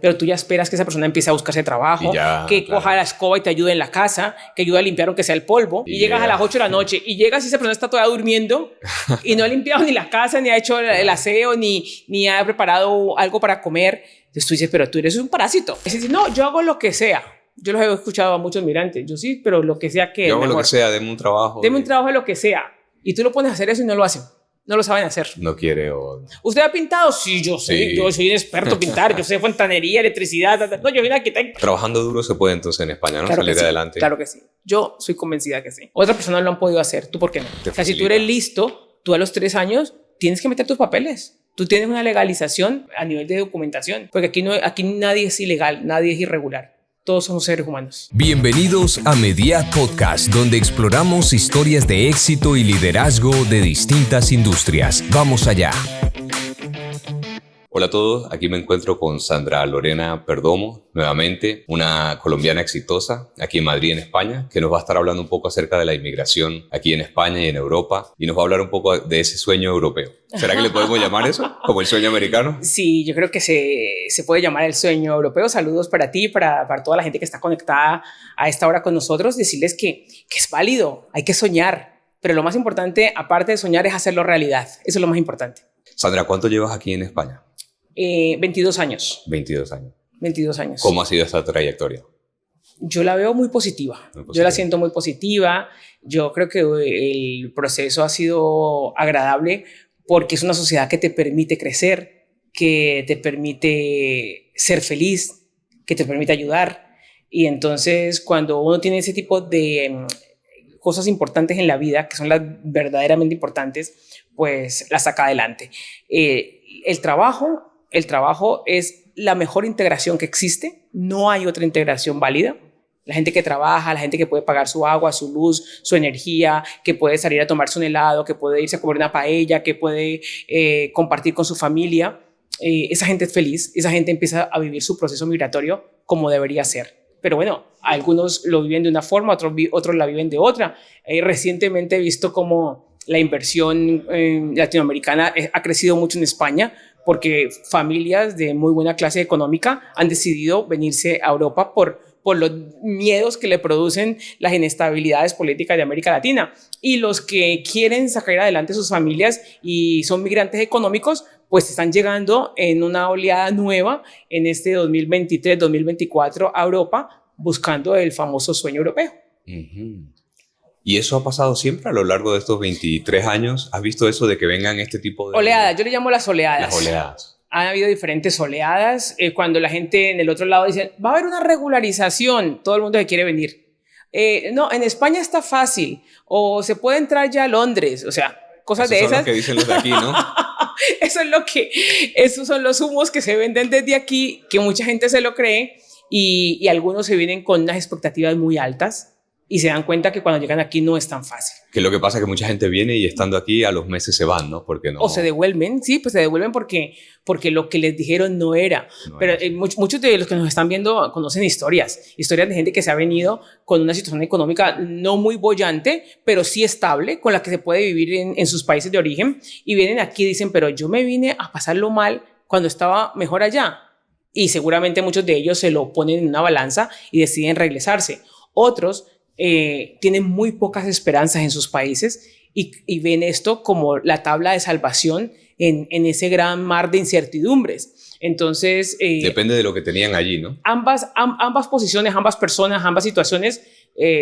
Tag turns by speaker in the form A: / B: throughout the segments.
A: pero tú ya esperas que esa persona empiece a buscarse trabajo, que coja la escoba y te ayude en la casa, que ayude a limpiar aunque sea el polvo, y llegas a las 8 de la noche y llegas y esa persona está todavía durmiendo y no ha limpiado ni la casa, ni ha hecho el aseo, ni ha preparado algo para comer. Entonces tú dices, pero tú eres un parásito. Y dices, no, yo hago lo que sea. Yo los he escuchado a muchos migrantes. Yo sí, pero lo que sea que...
B: Yo hago lo que sea, deme un trabajo.
A: Deme un trabajo de lo que sea. Y tú lo pones a hacer eso y no lo hacen. No lo saben hacer.
B: No quiere o...
A: ¿Usted ha pintado? Sí, yo sé. Sí. Yo soy un experto en pintar. Yo sé fontanería, electricidad. No, yo soy un arquitecto.
B: Trabajando duro se puede entonces en España, ¿no?
A: Claro
B: Salir adelante.
A: Claro que sí. Yo soy convencida que sí. Otras personas lo han podido hacer. ¿Tú por qué no? O sea, si tú eres listo, tú a los 3 años tienes que meter tus papeles. Tú tienes una legalización a nivel de documentación. Porque aquí nadie es ilegal, nadie es irregular. Todos somos seres humanos.
C: Bienvenidos a Mediat Podcast, donde exploramos historias de éxito y liderazgo de distintas industrias. Vamos allá.
B: Hola a todos, aquí me encuentro con Sandra Lorena Perdomo, nuevamente una colombiana exitosa aquí en Madrid, en España, que nos va a estar hablando un poco acerca de la inmigración aquí en España y en Europa, y nos va a hablar un poco de ese sueño europeo. ¿Será que le podemos llamar eso? ¿Como el sueño americano?
A: Sí, yo creo que se puede llamar el sueño europeo. Saludos para ti, para toda la gente que está conectada a esta hora con nosotros. Decirles que es válido, hay que soñar, pero lo más importante, aparte de soñar, es hacerlo realidad. Eso es lo más importante.
B: Sandra, ¿cuánto llevas aquí en España?
A: 22 años.
B: 22 años.
A: 22 años.
B: ¿Cómo ha sido esta trayectoria?
A: Yo la veo muy positiva. Yo la siento muy positiva. Yo creo que el proceso ha sido agradable porque es una sociedad que te permite crecer, que te permite ser feliz, que te permite ayudar. Y entonces cuando uno tiene ese tipo de cosas importantes en la vida, que son las verdaderamente importantes, pues las saca adelante. El trabajo es la mejor integración que existe. No hay otra integración válida. La gente que trabaja, la gente que puede pagar su agua, su luz, su energía, que puede salir a tomarse un helado, que puede irse a comer una paella, que puede compartir con su familia. Esa gente es feliz. Esa gente empieza a vivir su proceso migratorio como debería ser. Pero bueno, algunos lo viven de una forma, otros la viven de otra. Recientemente he visto cómo la inversión latinoamericana ha crecido mucho en España, porque familias de muy buena clase económica han decidido venirse a Europa por los miedos que le producen las inestabilidades políticas de América Latina. Y los que quieren sacar adelante sus familias y son migrantes económicos, pues están llegando en una oleada nueva en este 2023-2024 a Europa, buscando el famoso sueño europeo.
B: Uh-huh. ¿Y eso ha pasado siempre a lo largo de estos 23 años? ¿Has visto eso de que vengan este tipo de...
A: Oleadas, yo le llamo las oleadas.
B: Las oleadas.
A: Han habido diferentes oleadas. Cuando la gente en el otro lado dice, va a haber una regularización, todo el mundo se quiere venir. No, en España está fácil. O se puede entrar ya a Londres. O sea, cosas de esas. Eso
B: son lo que dicen los de aquí, ¿no?
A: Esos son los humos que se venden desde aquí, que mucha gente se lo cree y algunos se vienen con unas expectativas muy altas. Y se dan cuenta que cuando llegan aquí no es tan fácil.
B: Que lo que pasa es que mucha gente viene y estando aquí a los meses se van, ¿no? Porque no...
A: O se devuelven, sí, pues se devuelven porque lo que les dijeron no era. Pero muchos de los que nos están viendo conocen historias de gente que se ha venido con una situación económica no muy boyante, pero sí estable, con la que se puede vivir en sus países de origen. Y vienen aquí y dicen, pero yo me vine a pasarlo mal cuando estaba mejor allá. Y seguramente muchos de ellos se lo ponen en una balanza y deciden regresarse. Otros tienen muy pocas esperanzas en sus países y ven esto como la tabla de salvación en ese gran mar de incertidumbres. Entonces...
B: depende de lo que tenían allí, ¿no?
A: Ambas posiciones, ambas personas, ambas situaciones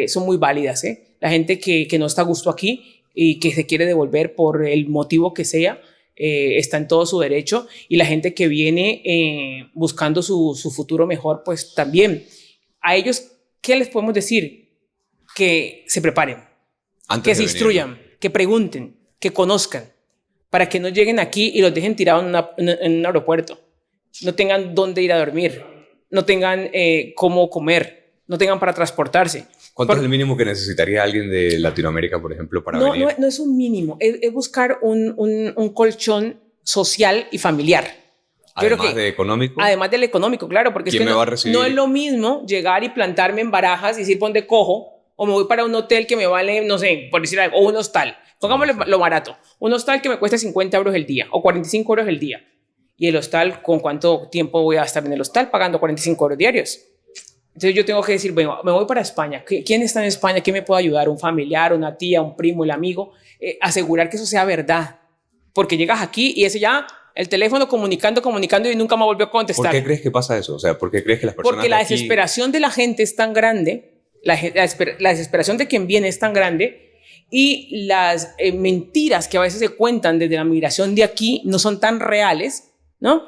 A: son muy válidas. La gente que no está a gusto aquí y que se quiere devolver por el motivo que sea, está en todo su derecho. Y la gente que viene buscando su futuro mejor, pues también. A ellos, ¿qué les podemos decir? Que se preparen, que se instruyan, que pregunten, que conozcan, para que no lleguen aquí y los dejen tirados en un aeropuerto. No tengan dónde ir a dormir, no tengan cómo comer, no tengan para transportarse.
B: ¿Cuánto es el mínimo que necesitaría alguien de Latinoamérica, por ejemplo, para venir?
A: No es un mínimo, es buscar un colchón social y familiar.
B: Además de económico.
A: Además del económico, claro, porque
B: ¿Quién me va a recibir?
A: No es lo mismo llegar y plantarme en Barajas y decir, ¿dónde cojo? O me voy para un hotel que me vale, no sé, por decir algo, o un hostal. Pongámosle lo barato. Un hostal que me cuesta 50 euros el día o 45 euros el día. Y el hostal, ¿con cuánto tiempo voy a estar en el hostal? Pagando 45 euros diarios. Entonces yo tengo que decir, bueno, me voy para España. ¿Quién está en España? ¿Quién me puede ayudar? ¿Un familiar, una tía, un primo, el amigo? Asegurar que eso sea verdad. Porque llegas aquí y ese ya, el teléfono comunicando y nunca me volvió a contestar.
B: ¿Por qué crees que pasa eso? O sea, ¿por qué crees que las personas
A: Porque la desesperación de la gente es tan grande, la desesperación de quien viene es tan grande, y las mentiras que a veces se cuentan desde la migración de aquí no son tan reales, ¿no?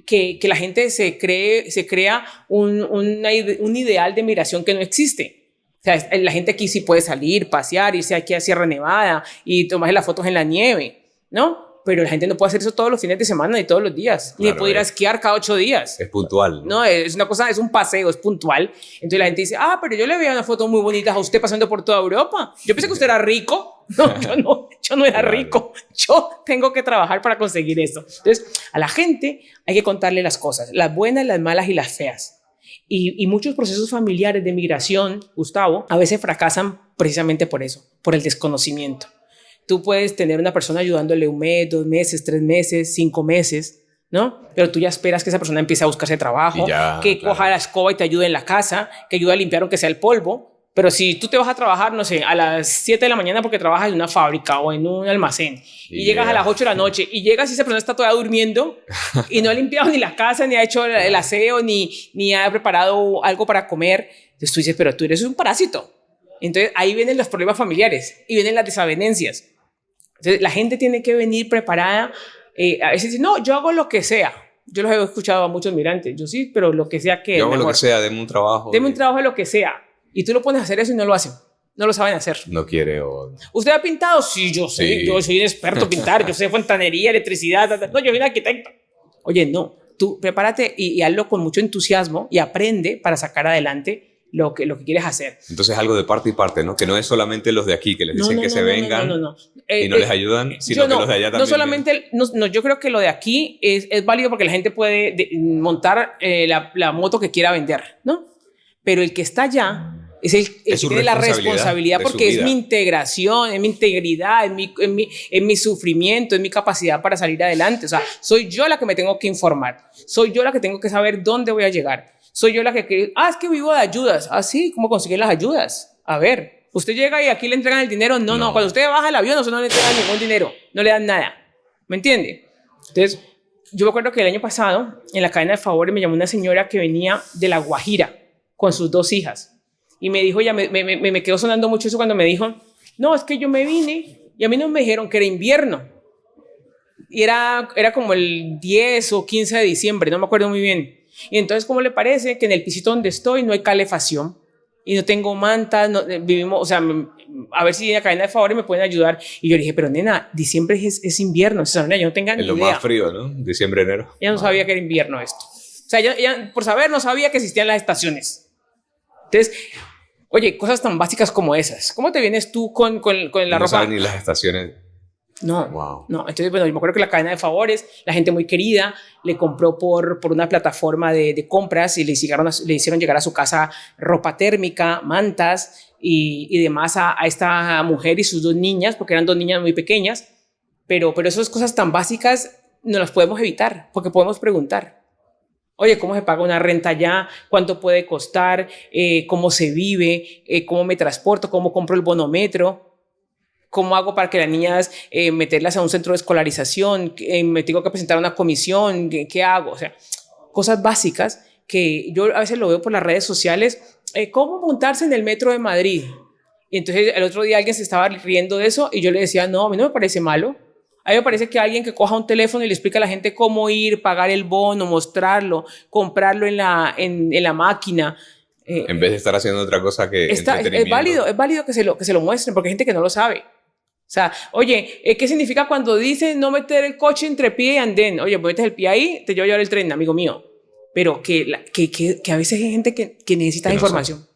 A: Que la gente se crea un ideal de migración que no existe. O sea, la gente aquí sí puede salir, pasear, irse aquí a Sierra Nevada y tomarse las fotos en la nieve, ¿no? Pero la gente no puede hacer eso todos los fines de semana ni todos los días, claro, ni puede ir a esquiar cada 8 días.
B: Es puntual.
A: No, es una cosa, es un paseo, es puntual. Entonces la gente dice, pero yo le veía unas fotos muy bonitas a usted pasando por toda Europa. Yo pensé que usted era rico. No, yo no era rico. Yo tengo que trabajar para conseguir eso. Entonces, a la gente hay que contarle las cosas, las buenas, las malas y las feas. Y muchos procesos familiares de migración, Gustavo, a veces fracasan precisamente por eso, por el desconocimiento. Tú puedes tener una persona ayudándole 1 mes, 2 meses, 3 meses, 5 meses, ¿no? Pero tú ya esperas que esa persona empiece a buscarse trabajo, coja la escoba y te ayude en la casa, que ayude a limpiar aunque sea el polvo. Pero si tú te vas a trabajar, no sé, a las 7 de la mañana porque trabajas en una fábrica o en un almacén y llegas a las 8 de la noche y llegas y esa persona está todavía durmiendo y no ha limpiado ni la casa, ni ha hecho el aseo, ni ha preparado algo para comer, entonces tú dices, pero tú eres un parásito. Entonces ahí vienen los problemas familiares y vienen las desavenencias. Entonces la gente tiene que venir preparada. A veces dicen, no, yo hago lo que sea. Yo los he escuchado a muchos migrantes. Yo sí, pero lo que sea que...
B: Yo hago lo que sea, deme un trabajo.
A: Deme un trabajo de lo que sea. Y tú lo pones a hacer eso y no lo hacen. No lo saben hacer.
B: No quiere o...
A: ¿Usted ha pintado? Sí, yo sé. Sí. Yo soy un experto en pintar. Yo sé fontanería, electricidad. No, yo soy un arquitecto. Oye, no. Tú prepárate y hazlo con mucho entusiasmo y aprende para sacar adelante lo que quieres hacer.
B: Entonces algo de parte y parte, ¿no? Que no es solamente los de aquí que les dicen que se vengan y no les ayudan, sino que los de allá también.
A: No solamente, yo creo que lo de aquí es válido porque la gente puede montar la moto que quiera vender, ¿no? Pero el que está allá es el que tiene la responsabilidad porque es mi integración, es mi integridad, es mi sufrimiento, es mi capacidad para salir adelante. O sea, soy yo la que me tengo que informar, soy yo la que tengo que saber dónde voy a llegar. Soy yo la que es que vivo de ayudas. Sí, ¿cómo conseguir las ayudas? A ver, usted llega y aquí le entregan el dinero. No. Cuando usted baja el avión, no le entregan ningún dinero. No le dan nada. ¿Me entiende? Entonces, yo me acuerdo que el año pasado, en la cadena de favores, me llamó una señora que venía de La Guajira con sus 2 hijas. Y me dijo, me quedó sonando mucho eso cuando me dijo, no, es que yo me vine y a mí no me dijeron que era invierno. Y era como el 10 o 15 de diciembre, no me acuerdo muy bien. Y entonces, ¿cómo le parece que en el pisito donde estoy no hay calefacción y no tengo mantas? Vivimos, o sea, a ver si en la cadena de favores me pueden ayudar. Y yo le dije, pero nena, diciembre es invierno. O sea, yo no tengo ni idea.
B: Es lo más frío, ¿no? Diciembre, enero.
A: Ella no sabía que era invierno esto. O sea, ella, por saber, no sabía que existían las estaciones. Entonces, oye, cosas tan básicas como esas. ¿Cómo te vienes tú con la ropa?
B: No saben ni las estaciones.
A: No,
B: wow.
A: No. Entonces, bueno, yo me acuerdo que la cadena de favores, la gente muy querida, le compró por una plataforma de compras y le hicieron llegar a su casa ropa térmica, mantas y demás a esta mujer y sus 2 niñas, porque eran 2 niñas muy pequeñas. Pero esas cosas tan básicas no las podemos evitar, porque podemos preguntar. Oye, ¿cómo se paga una renta allá? ¿Cuánto puede costar? ¿Cómo se vive? ¿Cómo me transporto? ¿Cómo compro el bonometro? ¿Cómo hago para que las niñas meterlas a un centro de escolarización? ¿Me tengo que presentar a una comisión? ¿Qué hago? O sea, cosas básicas que yo a veces lo veo por las redes sociales. ¿Cómo montarse en el metro de Madrid? Y entonces el otro día alguien se estaba riendo de eso y yo le decía, no, a mí no me parece malo. A mí me parece que alguien que coja un teléfono y le explique a la gente cómo ir, pagar el bono, mostrarlo, comprarlo en la máquina.
B: En vez de estar haciendo otra cosa que
A: entretenimiento. Es válido que se lo muestren porque hay gente que no lo sabe. O sea, oye, ¿qué significa cuando dicen no meter el coche entre pie y andén? Oye, pues metes el pie ahí, te llevo a llevar el tren, amigo mío. Pero que a veces hay gente que necesita información. Sabe.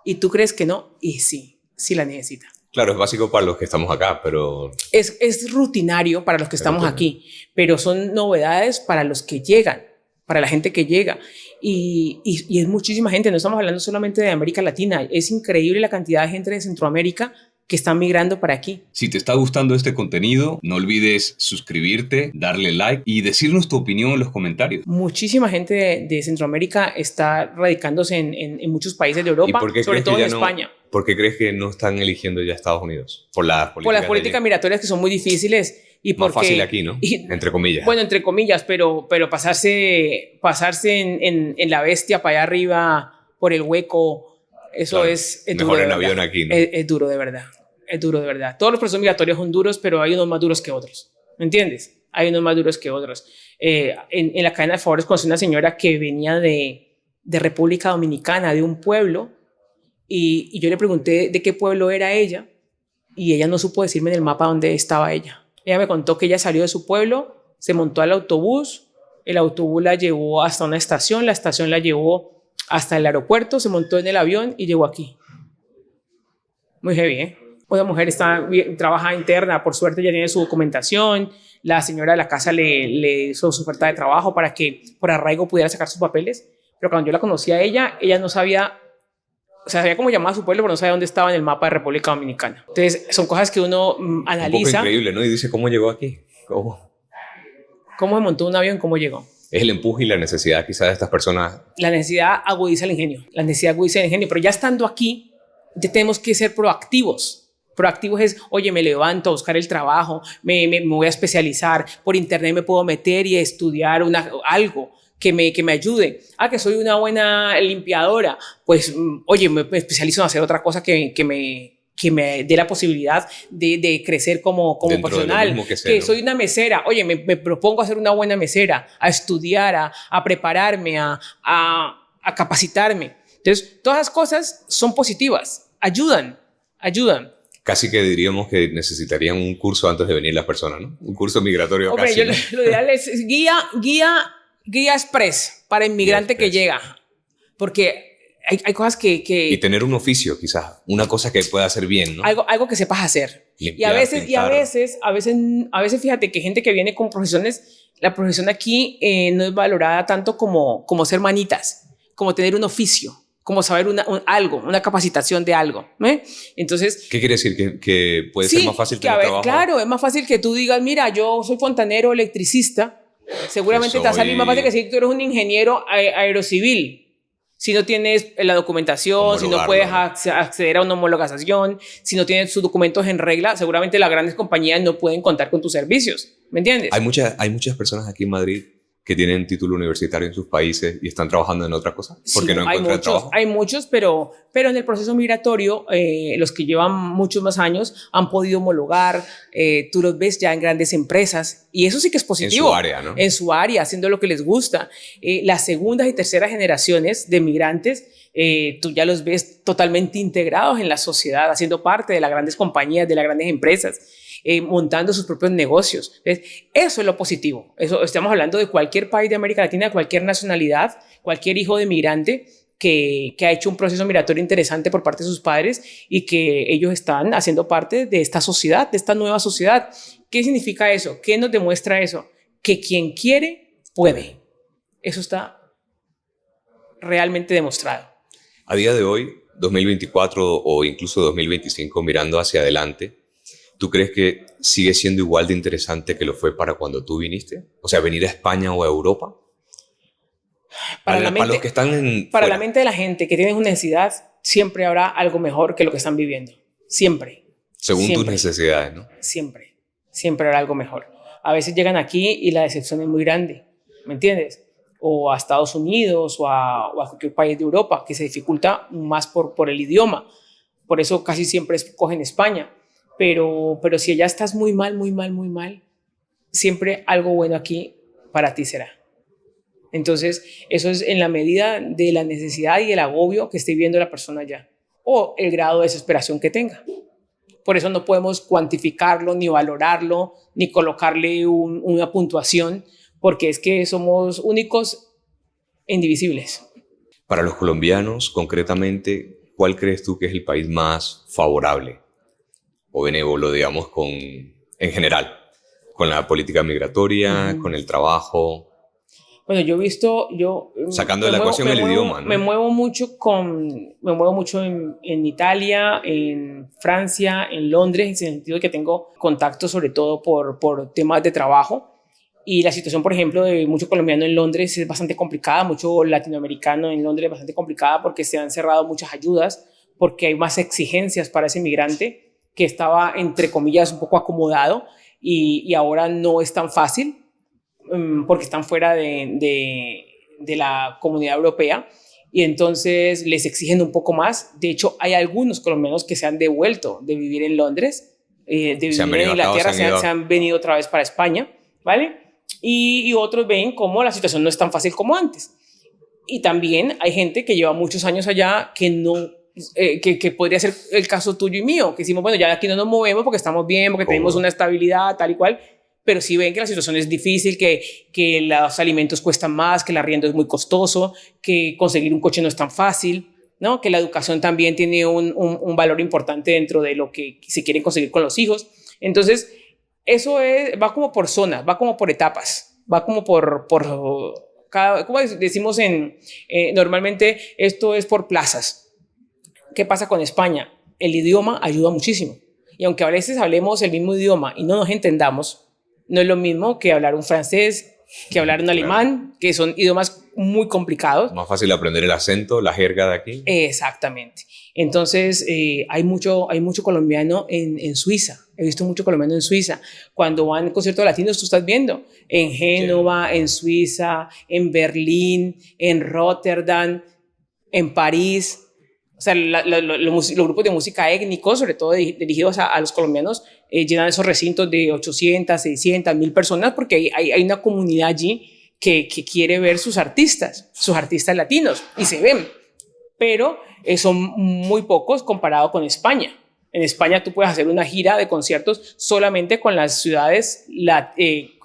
A: Y tú crees que no, y sí la necesita.
B: Claro, es básico para los que estamos acá, pero...
A: Es rutinario para los que estamos aquí, pero son novedades para los que llegan, para la gente que llega. Y es muchísima gente, no estamos hablando solamente de América Latina, es increíble la cantidad de gente de Centroamérica que están migrando para aquí.
C: Si te está gustando este contenido, no olvides suscribirte, darle like y decirnos tu opinión en los comentarios.
A: Muchísima gente de Centroamérica está radicándose en muchos países de Europa, sobre todo en España.
B: ¿Por qué crees que no están eligiendo ya Estados Unidos? Por las
A: políticas migratorias que son muy difíciles. Y
B: más fácil aquí, ¿no? Entre comillas.
A: Bueno, entre comillas, pero pasarse en la bestia para allá arriba, por el hueco, eso claro, es duro.
B: Mejor en avión aquí, ¿no?
A: Es duro de verdad. Es duro de verdad. Todos los procesos migratorios son duros, pero hay unos más duros que otros. ¿Me entiendes? Hay unos más duros que otros. En la cadena de favores conocí una señora que venía de República Dominicana, de un pueblo, y yo le pregunté de qué pueblo era ella, y ella no supo decirme en el mapa dónde estaba ella. Ella me contó que ella salió de su pueblo, se montó al autobús, el autobús la llevó hasta una estación, la estación la llevó hasta el aeropuerto, se montó en el avión y llegó aquí. Muy heavy, ¿eh? Una mujer trabaja interna, por suerte ya tiene su documentación, la señora de la casa le hizo su oferta de trabajo para que por arraigo pudiera sacar sus papeles, pero cuando yo la conocí a ella no sabía, o sea, sabía cómo llamaba a su pueblo, pero no sabía dónde estaba en el mapa de República Dominicana. Entonces, son cosas que uno analiza.
B: Un poco increíble, ¿no? Y dice, ¿cómo llegó aquí?
A: ¿Cómo se montó un avión? ¿Cómo llegó?
B: Es el empuje y la necesidad quizás de estas personas.
A: La necesidad agudiza el ingenio. La necesidad agudiza el ingenio, pero ya estando aquí, ya tenemos que ser proactivos. Proactivos es, oye, me levanto a buscar el trabajo, me voy a especializar, por internet me puedo meter y estudiar algo que me ayude. Que soy una buena limpiadora, pues, oye, me especializo en hacer otra cosa que me dé la posibilidad de crecer como profesional. Que soy una mesera, oye, me propongo hacer una buena mesera, a estudiar, a prepararme, a capacitarme. Entonces, todas las cosas son positivas, ayudan.
B: Casi que diríamos que necesitarían un curso antes de venir las personas, ¿no? Un curso migratorio.
A: Hombre,
B: casi, ¿no?
A: Lo ideal es guía express para inmigrante que llega. Porque hay cosas que...
B: Y tener un oficio, quizás. Una cosa que pueda hacer bien, ¿no?
A: Algo que sepas hacer.
B: Limpiar,
A: a veces, fíjate que gente que viene con profesiones, la profesión aquí no es valorada tanto como ser manitas, como tener un oficio, como saber algo, una capacitación de algo. Entonces,
B: ¿qué quiere decir? ¿Que puede ser más fácil tener trabajo?
A: Claro, es más fácil que tú digas, mira, yo soy fontanero, electricista. Seguramente te va a salir más fácil que si tú eres un ingeniero aerocivil. Si no tienes la documentación, si no puedes acceder a una homologación, si no tienes sus documentos en regla, seguramente las grandes compañías no pueden contar con tus servicios. ¿Me entiendes?
B: Hay muchas personas aquí en Madrid que tienen título universitario en sus países y están trabajando en otra cosa porque no encuentran trabajo.
A: Hay muchos, pero en el proceso migratorio, los que llevan muchos más años han podido homologar, tú los ves ya en grandes empresas y eso sí que es positivo.
B: En su área, ¿no?
A: En su área, haciendo lo que les gusta. Las segundas y terceras generaciones de migrantes, tú ya los ves totalmente integrados en la sociedad, haciendo parte de las grandes compañías, de las grandes empresas. Montando sus propios negocios. Eso es lo positivo. Eso, estamos hablando de cualquier país de América Latina, de cualquier nacionalidad, cualquier hijo de migrante que ha hecho un proceso migratorio interesante por parte de sus padres y que ellos están haciendo parte de esta sociedad, de esta nueva sociedad. ¿Qué significa eso? ¿Qué nos demuestra eso? Que quien quiere, puede. Eso está realmente demostrado.
B: A día de hoy, 2024 o incluso 2025, mirando hacia adelante, ¿tú crees que sigue siendo igual de interesante que lo fue para cuando tú viniste? O sea, venir a España o a Europa. Para los que están
A: para la mente de la gente que tiene una necesidad, siempre habrá algo mejor que lo que están viviendo. Siempre.
B: Según tus necesidades, ¿no?
A: Siempre habrá algo mejor. A veces llegan aquí y la decepción es muy grande, ¿me entiendes? O a Estados Unidos o a cualquier país de Europa, que se dificulta más por el idioma. Por eso casi siempre escogen España. Pero si ya estás muy mal, siempre algo bueno aquí para ti será. Entonces, eso es en la medida de la necesidad y el agobio que esté viviendo la persona ya, o el grado de desesperación que tenga. Por eso no podemos cuantificarlo, ni valorarlo, ni colocarle una puntuación, porque es que somos únicos e indivisibles.
B: Para los colombianos, concretamente, ¿cuál crees tú que es el país más favorable o benévolo, digamos, en general, con la política migratoria, con el trabajo?
A: Bueno, yo he visto,
B: sacando de la ecuación el idioma, ¿no?
A: Me muevo mucho en Italia, en Francia, en Londres, en el sentido de que tengo contacto sobre todo por temas de trabajo. Y la situación, por ejemplo, de mucho colombiano en Londres es bastante complicada, mucho latinoamericano en Londres es bastante complicada porque se han cerrado muchas ayudas, porque hay más exigencias para ese migrante que estaba, entre comillas, un poco acomodado y ahora no es tan fácil porque están fuera de la comunidad europea y entonces les exigen un poco más. De hecho, hay algunos colombianos que se han devuelto de vivir en Londres, de vivir en Inglaterra, se han venido otra vez para España, ¿vale? Y otros ven como la situación no es tan fácil como antes. Y también hay gente que lleva muchos años allá que no... que podría ser el caso tuyo y mío, que decimos, bueno, ya aquí no nos movemos porque estamos bien, porque tenemos una estabilidad tal y cual, pero sí ven que la situación es difícil, que los alimentos cuestan más, que el arriendo es muy costoso, que conseguir un coche no es tan fácil, ¿no? Que la educación también tiene un valor importante dentro de lo que se quieren conseguir con los hijos. Entonces, eso va como por zonas, va como por etapas, va como por cada, como decimos normalmente, esto es por plazas. ¿Qué pasa con España? El idioma ayuda muchísimo. Y aunque a veces hablemos el mismo idioma y no nos entendamos, no es lo mismo que hablar un francés, que hablar un alemán, que son idiomas muy complicados.
B: Más fácil aprender el acento, la jerga de aquí.
A: Exactamente. Entonces, hay mucho colombiano en Suiza. He visto mucho colombiano en Suiza. Cuando van a conciertos latinos, tú estás viendo en Génova, en Suiza, en Berlín, en Rotterdam, en París. O sea, los grupos de música étnicos, sobre todo dirigidos a los colombianos, llenan esos recintos de 800, 600, 1000 personas porque hay una comunidad allí que quiere ver sus artistas latinos y se ven, pero son muy pocos comparado con España. En España tú puedes hacer una gira de conciertos solamente con las ciudades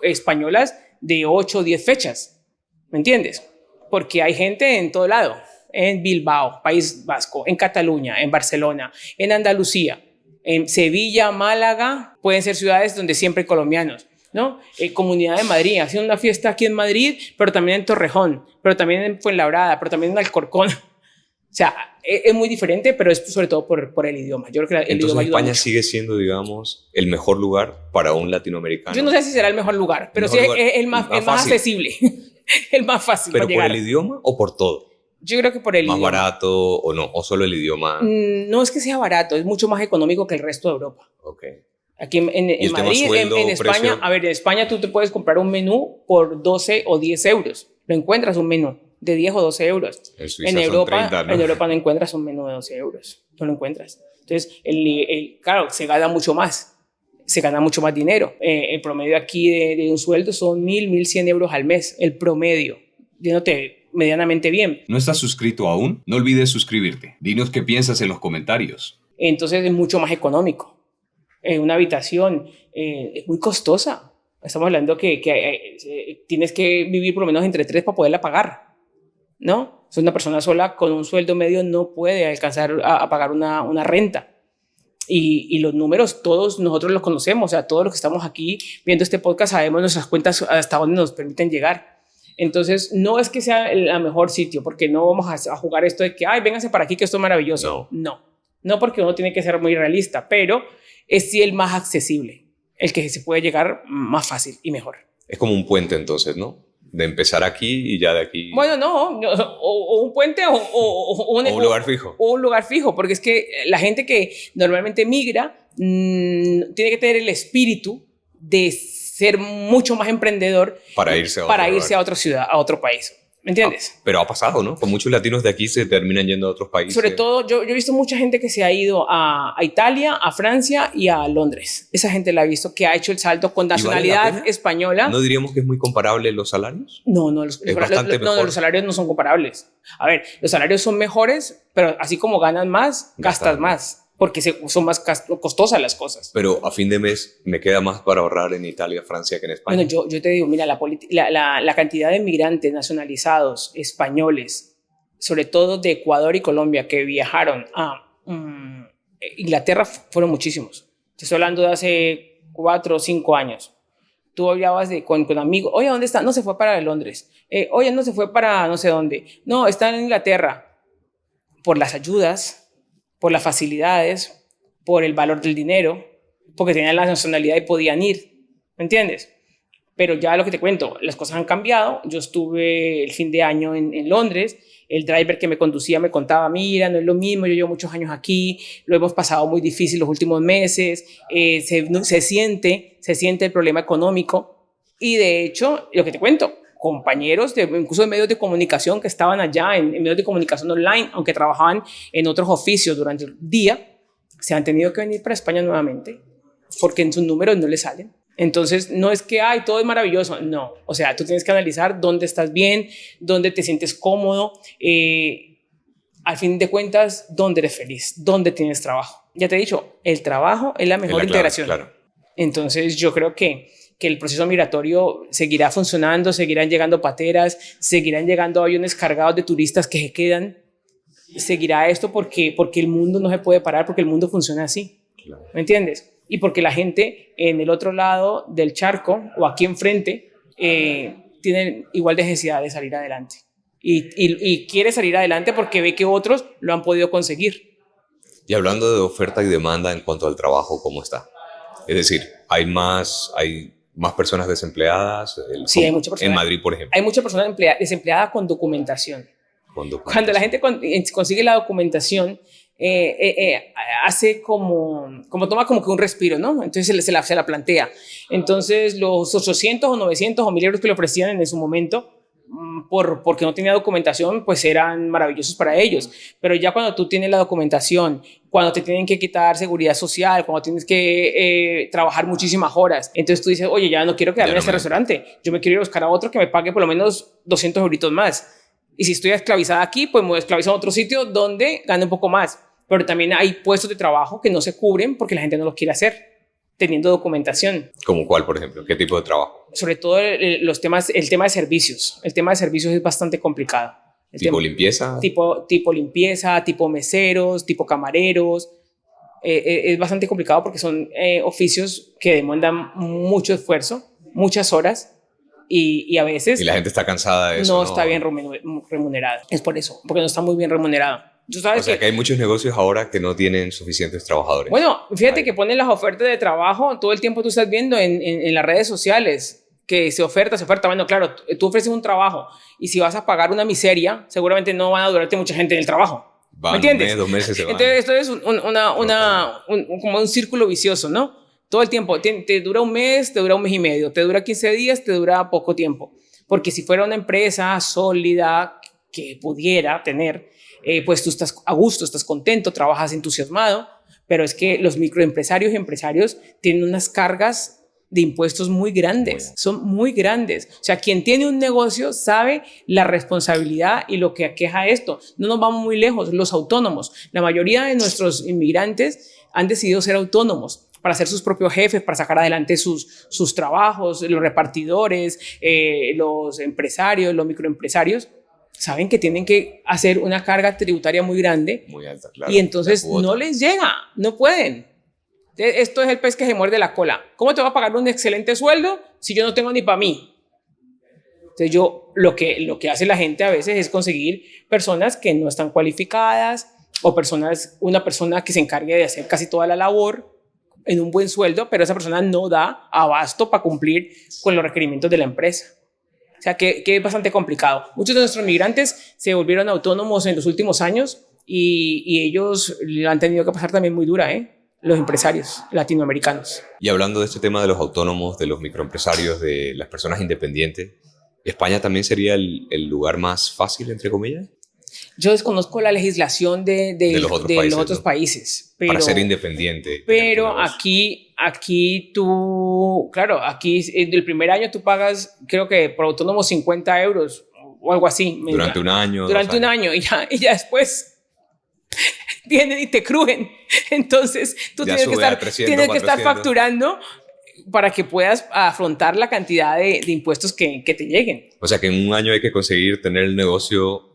A: españolas de 8 o 10 fechas, ¿me entiendes? Porque hay gente en todo lado. En Bilbao, País Vasco, en Cataluña, en Barcelona, en Andalucía, en Sevilla, Málaga, pueden ser ciudades donde siempre hay colombianos, ¿no? Comunidad de Madrid, haciendo una fiesta aquí en Madrid, pero también en Torrejón, pero también en Fuenlabrada, pero también en Alcorcón. O sea, es muy diferente, pero es sobre todo por el idioma. Yo creo que el idioma ayuda
B: España
A: mucho.
B: sigue siendo, digamos, el mejor lugar para un latinoamericano.
A: Yo no sé si será el mejor lugar, pero sí es el más accesible, el más fácil
B: ¿Pero
A: para llegar.
B: por el idioma o por todo?
A: Yo creo que por el
B: ¿Más
A: idioma.
B: barato o no? ¿O solo el idioma?
A: No es que sea barato, es mucho más económico que el resto de Europa.
B: Ok.
A: Aquí en Madrid,
B: sueldo,
A: en España,
B: precio?
A: a ver, en España tú te puedes comprar un menú por 12 o 10 euros. Lo encuentras un menú de 10 o 12 euros.
B: En Suiza
A: En
B: son
A: Europa,
B: 30, ¿no?
A: En Europa no encuentras un menú de 12 euros. No lo encuentras. Entonces, claro, se gana mucho más. Se gana mucho más dinero. El promedio aquí de un sueldo son 1.100 euros al mes. El promedio. Yéndote medianamente bien.
C: ¿No estás suscrito aún? No olvides suscribirte. Dinos qué piensas en los comentarios.
A: Entonces es mucho más económico. Una habitación es muy costosa. Estamos hablando que tienes que vivir por lo menos entre 3 para poderla pagar, ¿no? O sea, una persona sola con un sueldo medio no puede alcanzar a pagar una renta. Y los números todos nosotros los conocemos. O sea, todos los que estamos aquí viendo este podcast sabemos nuestras cuentas hasta dónde nos permiten llegar. Entonces, no es que sea el mejor sitio, porque no vamos a jugar esto de que, ay, vénganse para aquí que esto es maravilloso. No, porque uno tiene que ser muy realista, pero es sí el más accesible, el que se puede llegar más fácil y mejor.
B: Es como un puente entonces, ¿no? De empezar aquí y ya de aquí...
A: Bueno, no, o un puente o
B: un lugar fijo.
A: O un lugar fijo, porque es que la gente que normalmente migra tiene que tener el espíritu de ser mucho más emprendedor
B: para irse
A: a otra ciudad, a otro país. ¿Me entiendes?
B: Pero ha pasado, ¿no? Con muchos latinos de aquí se terminan yendo a otros países.
A: Sobre todo, yo he visto mucha gente que se ha ido a Italia, a Francia y a Londres. Esa gente la he visto que ha hecho el salto con nacionalidad española.
B: ¿No diríamos que es muy comparable los salarios?
A: No, los salarios no son comparables. A ver, los salarios son mejores, pero así como ganas más, gastas más. Porque son más costosas las cosas.
B: Pero a fin de mes me queda más para ahorrar en Italia, Francia que en España.
A: Bueno, yo te digo, mira, la cantidad de migrantes nacionalizados españoles, sobre todo de Ecuador y Colombia, que viajaron a Inglaterra, fueron muchísimos. Te estoy hablando de hace 4 o 5 años. Tú hablabas con amigos, oye, ¿dónde está? No, se fue para Londres. Oye, no, se fue para no sé dónde. No, está en Inglaterra. Por las ayudas, por las facilidades, por el valor del dinero, porque tenían la nacionalidad y podían ir. ¿Me entiendes? Pero ya lo que te cuento, las cosas han cambiado. Yo estuve el fin de año en Londres. El driver que me conducía me contaba, mira, no es lo mismo, yo llevo muchos años aquí, lo hemos pasado muy difícil los últimos meses, se siente el problema económico. Y de hecho, lo que te cuento, compañeros, incluso de medios de comunicación que estaban allá, en medios de comunicación online, aunque trabajaban en otros oficios durante el día, se han tenido que venir para España nuevamente, porque en sus números no les salen. Entonces, no es que, ay, todo es maravilloso, no. O sea, tú tienes que analizar dónde estás bien, dónde te sientes cómodo, al fin de cuentas, dónde eres feliz, dónde tienes trabajo. Ya te he dicho, el trabajo es la mejor integración.
B: Claro.
A: Entonces, yo creo que el proceso migratorio seguirá funcionando, seguirán llegando pateras, seguirán llegando aviones cargados de turistas que se quedan. Seguirá esto porque el mundo no se puede parar, porque el mundo funciona así. Claro. ¿Me entiendes? Y porque la gente en el otro lado del charco o aquí enfrente tiene igual de necesidad de salir adelante. Y quiere salir adelante porque ve que otros lo han podido conseguir.
B: Y hablando de oferta y demanda en cuanto al trabajo, ¿cómo está? Es decir, ¿hay más personas desempleadas?
A: Sí, hay muchas personas.
B: En Madrid, por ejemplo.
A: Hay muchas personas desempleadas con documentación. Cuando la gente consigue la documentación, hace toma como que un respiro, ¿no? Entonces se la plantea. Entonces los 800 o 900 o 1000 euros que le ofrecían en su momento, porque no tenía documentación, pues eran maravillosos para ellos. Pero ya cuando tú tienes la documentación, cuando te tienen que quitar seguridad social, cuando tienes que trabajar muchísimas horas, entonces tú dices, oye, ya no quiero quedarme en este restaurante, yo me quiero ir a buscar a otro que me pague por lo menos 200 euritos más. Y si estoy esclavizada aquí, pues me voy a esclavizar en otro sitio donde gane un poco más. Pero también hay puestos de trabajo que no se cubren porque la gente no los quiere hacer, teniendo documentación.
B: ¿Como cuál, por ejemplo? ¿Qué tipo de trabajo?
A: Sobre todo el tema de servicios. El tema de servicios es bastante complicado.
B: ¿Tipo limpieza?
A: Tipo limpieza, tipo meseros, tipo camareros. Es bastante complicado porque son oficios que demandan mucho esfuerzo, muchas horas. Y a veces...
B: Y la gente está cansada de eso,
A: no está bien remunerada. Es por eso, porque no está muy bien remunerado.
B: O sea que hay muchos negocios ahora que no tienen suficientes trabajadores.
A: Bueno, fíjate que ponen las ofertas de trabajo, todo el tiempo tú estás viendo en las redes sociales que se oferta. Bueno, claro, tú ofreces un trabajo y si vas a pagar una miseria, seguramente no van a durarte mucha gente en el trabajo. ¿Me entiendes?
B: 2 meses se van.
A: Entonces esto es como un círculo vicioso, ¿no? Todo el tiempo, te dura un mes, te dura un mes y medio, te dura 15 días, te dura poco tiempo. Porque si fuera una empresa sólida que pudiera tener, pues tú estás a gusto, estás contento, trabajas entusiasmado, pero es que los microempresarios y empresarios tienen unas cargas de impuestos muy grandes, son muy grandes. O sea, quien tiene un negocio sabe la responsabilidad y lo que aqueja esto. No nos vamos muy lejos, los autónomos. La mayoría de nuestros inmigrantes han decidido ser autónomos para ser sus propios jefes, para sacar adelante sus trabajos, los repartidores, los empresarios, los microempresarios. Saben que tienen que hacer una carga tributaria muy grande,
B: muy alta, claro,
A: y entonces no les llega, no pueden. Esto es el pez que se muerde la cola. ¿Cómo te va a pagar un excelente sueldo si yo no tengo ni para mí? Entonces lo que hace la gente a veces es conseguir personas que no están cualificadas o una persona que se encargue de hacer casi toda la labor en un buen sueldo, pero esa persona no da abasto para cumplir con los requerimientos de la empresa. O sea, que es bastante complicado. Muchos de nuestros migrantes se volvieron autónomos en los últimos años y ellos la han tenido que pasar también muy dura, los empresarios latinoamericanos.
B: Y hablando de este tema de los autónomos, de los microempresarios, de las personas independientes, ¿España también sería el lugar más fácil, entre comillas?
A: Yo desconozco la legislación de los otros países. Pero,
B: para ser independiente.
A: Pero aquí tú, claro, aquí el primer año tú pagas, creo que por autónomo 50 euros o algo así.
B: Durante un año.
A: Durante un año y ya después vienen y te crujen. Entonces tú tienes que estar facturando para que puedas afrontar la cantidad de impuestos que te lleguen.
B: O sea que en un año hay que conseguir tener el negocio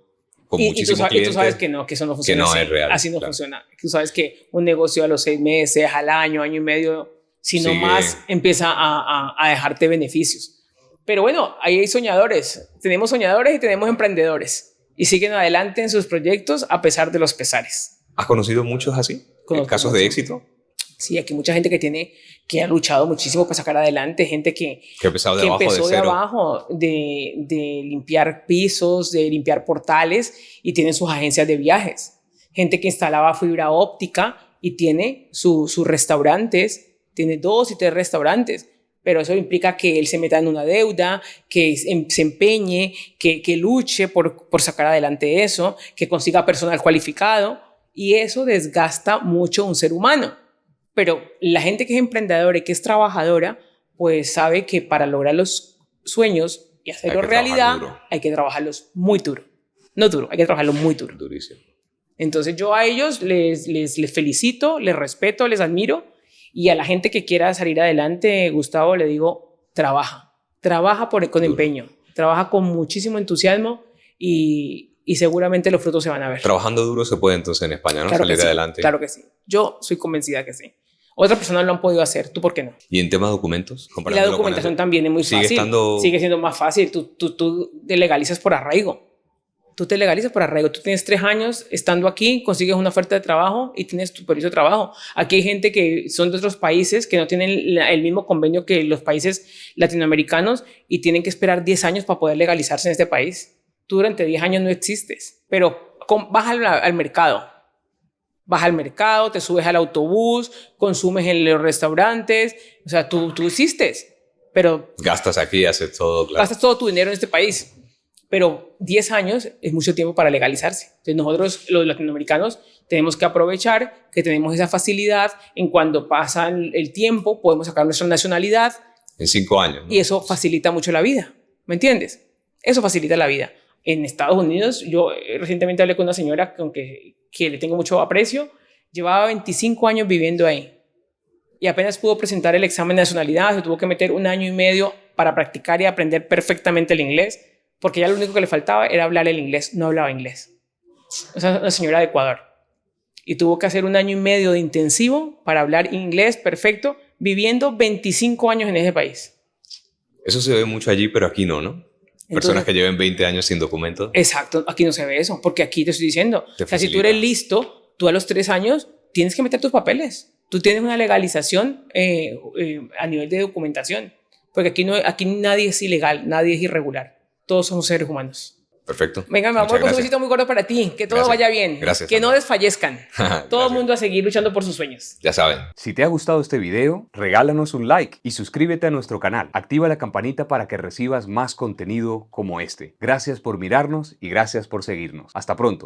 B: con muchísimos clientes.
A: Y tú sabes que eso no funciona
B: que no
A: así.
B: Es real.
A: Así no funciona. Tú sabes que un negocio a los 6 meses, al año y medio, sino más empieza a dejarte beneficios. Pero bueno, ahí hay soñadores. Tenemos soñadores y tenemos emprendedores. Y siguen adelante en sus proyectos a pesar de los pesares.
B: ¿Has conocido muchos así? ¿Casos de éxito?
A: Sí, aquí mucha gente que ha luchado muchísimo para sacar adelante, gente que empezó de abajo, de limpiar pisos, de limpiar portales y tienen sus agencias de viajes. Gente que instalaba fibra óptica y tiene sus restaurantes, tiene 2 y 3 restaurantes, pero eso implica que él se meta en una deuda, que se empeñe, que luche por sacar adelante eso, que consiga personal cualificado y eso desgasta mucho a un ser humano. Pero la gente que es emprendedora y que es trabajadora, pues sabe que para lograr los sueños y hacerlos realidad, hay que trabajarlos muy duro. No duro, hay que trabajarlos muy duro.
B: Durísimo.
A: Entonces yo a ellos les felicito, les respeto, les admiro. Y a la gente que quiera salir adelante, Gustavo, le digo, trabaja con empeño, trabaja con muchísimo entusiasmo y seguramente los frutos se van a ver.
B: Trabajando duro se puede entonces en España, ¿no?
A: Claro
B: Salir adelante.
A: Claro que sí. Yo soy convencida que sí. Otras personas lo han podido hacer, ¿tú por qué no?
B: ¿Y en temas de documentos?
A: Y la documentación también es muy fácil. Sigue siendo más fácil. Tú te legalizas por arraigo. Tú te legalizas por arraigo. Tú tienes 3 años estando aquí, consigues una oferta de trabajo y tienes tu permiso de trabajo. Aquí hay gente que son de otros países que no tienen el mismo convenio que los países latinoamericanos y tienen que esperar 10 años para poder legalizarse en este país. Tú durante 10 años no existes, pero vas al mercado. Vas al mercado, te subes al autobús, consumes en los restaurantes. O sea, tú existes, pero...
B: Gastas aquí, haces todo, claro.
A: Gastas todo tu dinero en este país. Pero 10 años es mucho tiempo para legalizarse. Entonces nosotros, los latinoamericanos, tenemos que aprovechar que tenemos esa facilidad. En cuando pasa el tiempo, podemos sacar nuestra nacionalidad.
B: En 5 años, ¿no?
A: Y eso facilita mucho la vida. ¿Me entiendes? Eso facilita la vida. En Estados Unidos, yo recientemente hablé con una señora que le tengo mucho aprecio, llevaba 25 años viviendo ahí y apenas pudo presentar el examen de nacionalidad, se tuvo que meter 1 año y medio para practicar y aprender perfectamente el inglés, porque ya lo único que le faltaba era hablar el inglés, no hablaba inglés. O sea, una señora de Ecuador. Y tuvo que hacer 1 año y medio de intensivo para hablar inglés perfecto, viviendo 25 años en ese país.
B: Eso se ve mucho allí, pero aquí no, ¿no? Personas que lleven 20 años sin documentos.
A: Exacto, aquí no se ve eso, porque aquí te estoy diciendo, o sea, si tú eres listo, tú a los 3 años tienes que meter tus papeles. Tú tienes una legalización a nivel de documentación, porque aquí nadie es ilegal, nadie es irregular. Todos somos seres humanos.
B: Perfecto.
A: Venga, mi amor, con un besito muy gordo para ti. Que todo vaya bien.
B: Gracias.
A: Que no desfallezcan. Todo el mundo a seguir luchando por sus sueños.
B: Ya saben.
C: Si te ha gustado este video, regálanos un like y suscríbete a nuestro canal. Activa la campanita para que recibas más contenido como este. Gracias por mirarnos y gracias por seguirnos. Hasta pronto.